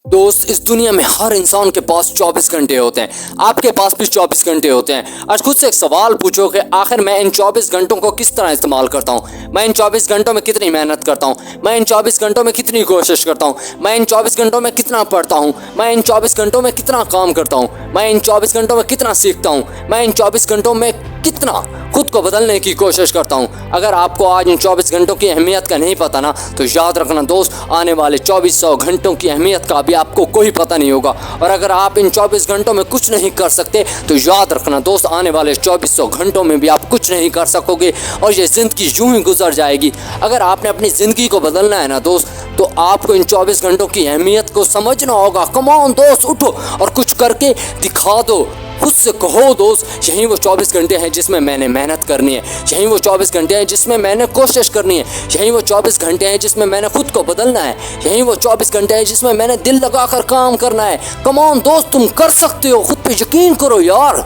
दोस्त, इस दुनिया में हर इंसान के पास 24 घंटे होते हैं। आपके पास भी 24 घंटे होते हैं। आज खुद से एक सवाल पूछो कि आखिर मैं इन 24 घंटों को किस तरह इस्तेमाल करता हूँ। मैं इन 24 घंटों में कितनी मेहनत करता हूँ। मैं इन 24 घंटों में कितनी कोशिश करता हूँ। मैं इन 24 घंटों में कितना पढ़ता हूँ। मैं इन 24 घंटों में कितना काम करता हूँ। मैं इन 24 घंटों में कितना सीखता हूँ। मैं इन 24 घंटों में कितना खुद को बदलने की कोशिश करता हूँ। अगर आपको आज इन 24 घंटों की अहमियत का नहीं पता ना, तो याद रखना दोस्त, आने वाले 2400 घंटों की अहमियत का भी आपको कोई पता नहीं होगा। और अगर आप इन 24 घंटों में कुछ नहीं कर सकते, तो याद रखना दोस्त, आने वाले 2400 घंटों में भी आप कुछ नहीं कर सकोगे और ये ज़िंदगी यूं ही गुजर जाएगी। अगर आपने अपनी ज़िंदगी को बदलना है ना दोस्त, तो आपको इन 24 घंटों की अहमियत को समझना होगा। कम ऑन दोस्त, उठो और कुछ करके दिखा दो। खुद से कहो दोस्त, यही वो 24 घंटे हैं जिसमें मैंने मेहनत करनी है। यही वो 24 घंटे हैं जिसमें मैंने कोशिश करनी है। यही वो 24 घंटे हैं जिसमें मैंने खुद को बदलना है। यही वो 24 घंटे हैं जिसमें मैंने दिल लगाकर काम करना है। कम ऑन दोस्त, तुम कर सकते हो, खुद पे यकीन करो यार।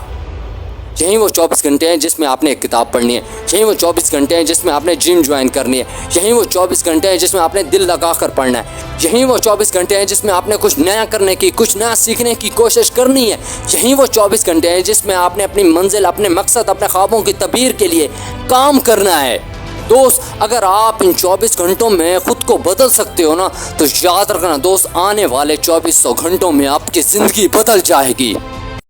यही वो 24 घंटे हैं जिसमें आपने एक किताब पढ़नी है। यही वो 24 घंटे हैं जिसमें आपने जिम ज्वाइन करनी है। यही वो 24 घंटे हैं जिसमें आपने दिल लगा कर पढ़ना है। यही वो 24 घंटे हैं जिसमें आपने कुछ नया करने की, कुछ नया सीखने की कोशिश करनी है। यही वो 24 घंटे हैं जिसमें आपने अपनी मंजिल, अपने मकसद, अपने ख्वाबों की तबीर के लिए काम करना है। दोस्त, अगर आप इन 24 घंटों में खुद को बदल सकते हो ना, तो याद रखना दोस्त, आने वाले 2400 घंटों में आपकी ज़िंदगी बदल जाएगी।